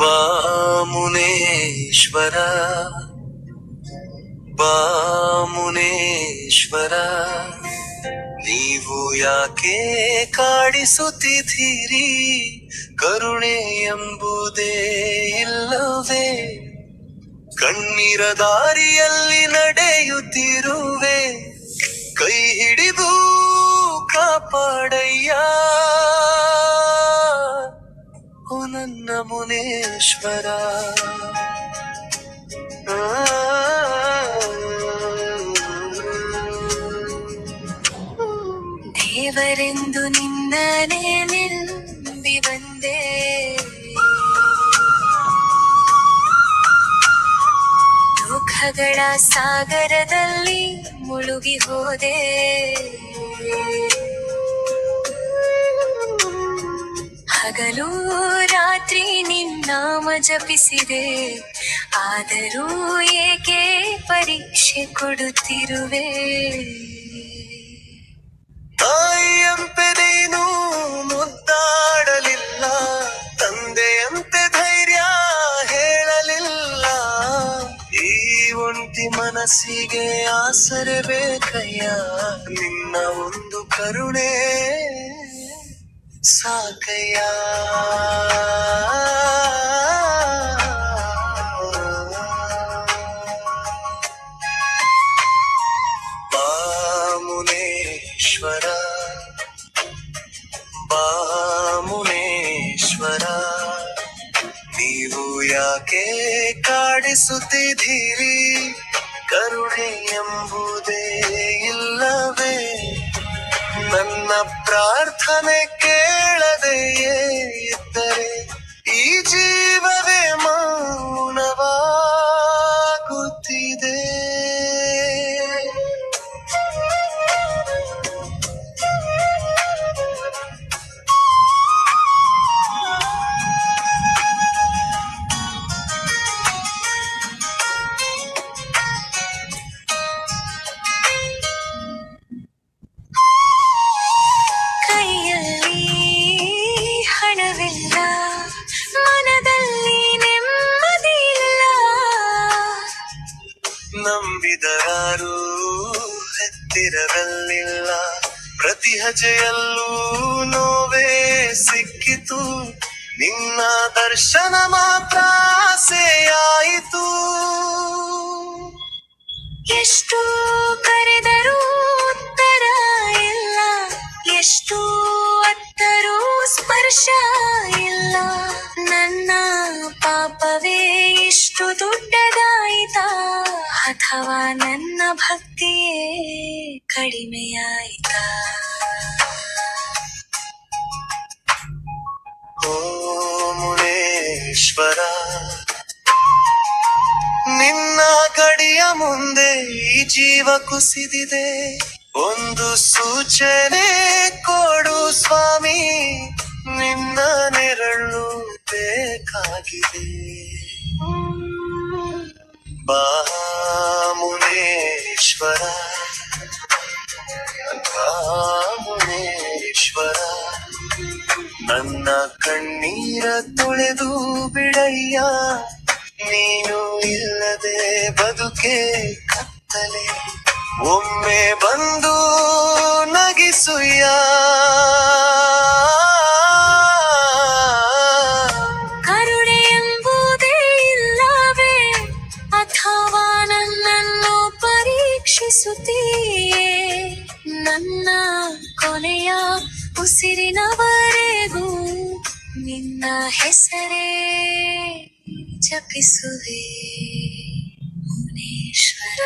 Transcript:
ಬಾ ಮುನೇಶ್ವರ, ಬಾ ಮುನೇಶ್ವರ, ನೀವು ಯಾಕೆ ಕಾಡಿಸುತ್ತಿದ್ದೀರಿ? ಕರುಣೆ ಎಂಬುದೇ ಇಲ್ಲವೇ? ಕಣ್ಣೀರ ದಾರಿಯಲ್ಲಿ ನಡೆಯುತ್ತಿರುವೆ, ಕೈ ಹಿಡಿದು ಕಾಪಾಡಯ್ಯ ಓ ನನ್ನ ಮುನೇಶ್ವರ. ದೇವರೆಂದು ನಿನ್ನನೆ ನಂಬಿ ಬಂದೆ, ದುಃಖಗಳ ಸಾಗರದಲ್ಲಿ ಮುಳುಗಿ ಹೋದೆ. ಹಗಲು ರಾತ್ರಿ ನಿನ್ನಾಮ ಜಪಿಸಿದೆ, ಆದರೂ ಏಕೆ ಪರೀಕ್ಷೆ ಕೊಡುತ್ತಿರುವೆ? ತಾಯಿಯಂತೆ ನೀನು ಮುದ್ದಾಡಲಿಲ್ಲ, ತಂದೆಯಂತೆ ಧೈರ್ಯ ಹೇಳಲಿಲ್ಲ. ಈ ಒಂಟಿ ಮನಸ್ಸಿಗೆ ಆಸರೆ ಬೇಕಯ್ಯ, ನಿನ್ನ ಒಂದು ಕರುಣೆ ಸಾಕಯ್ಯ. ಬಾ ಮುನೇಶ್ವರ, ಬಾ ಮುನೇಶ್ವರ, ನೀವು ಯಾಕೆ ಕಾಡಿಸುತ್ತಿದ್ದೀರಿ? ಕರುಣೆ ಎಂಬುದೇ ಇಲ್ಲವೇ? ನನ್ನ ಪ್ರಾರ್ಥನೆ ಕೇಳದೆಯೇ ಇದ್ದರೆ ಈ ಜೀವವೇ ಮೌನವಾಗುತ್ತಿದೆ. ಕೈಯಲ್ಲಿ ಹಣವಿಲ್ಲ, ಮನದಲ್ಲಿ ನೆಮ್ಮದಿಲ್ಲ. ನಂಬಿದರಾರು ಹತ್ತಿರದಲ್ಲಿಲ್ಲ, ಪ್ರತಿ ಹೆಜ್ಜೆಯಲ್ಲೂ ನೋವೇ ಸಿಕ್ಕಿತು. ನಿನ್ನ ದರ್ಶನ ಮಾತ್ರ ಆಸೆಯಾಯಿತು. ಎಷ್ಟು ಕರೆದರೂ ಉತ್ತರ ಇಲ್ಲ, ಎಷ್ಟು ಅತ್ತರೂ ಸ್ಪರ್ಶ ಇಲ್ಲ. ನನ್ನ ಪಾಪವೇ ಇಷ್ಟು ದೊಡ್ಡದಾಯಿತಾ, ಅಥವಾ ನನ್ನ ಭಕ್ತಿಯೇ ಕಡಿಮೆಯಾಯಿತಾ? ಓ ಮುನೇಶ್ವರ, ನಿನ್ನ ಗಡಿಯ ಮುಂದೆ ಈ ಜೀವ ಕುಸಿದಿದೆ. ಒಂದು ಸೂಚನೆ ಕೊಡು ಸ್ವಾಮಿ, ನಿನ್ನ ನೆರಳು ಬೇಕಾಗಿದೆ. ಬಾ ಮುನೇಶ್ವರ, ಬಾ ಮುನೇಶ್ವರ, ನನ್ನ ಕಣ್ಣೀರ ತೊಳೆದು ಬಿಡಯ್ಯ. ನೀನು ಇಲ್ಲದೆ ಬದುಕೆ ಕತ್ತಲೆ, ಒಮ್ಮೆ ಬಂದು ನಗಿಸುಯ್ಯ. ಕರುಣೆ ಎಂಬುದೇ ಇಲ್ಲವೇ, ಅಥವಾ ನನ್ನನ್ನು ಪರೀಕ್ಷಿಸುತ್ತೀಯೇ? ನನ್ನ ಕೊನೆಯ ಉಸಿರಿನವರೆಗೂ ನಿನ್ನ ಹೆಸರೇ ಜಪಿಸುವೆ ಮುನೇಶ್ವರ.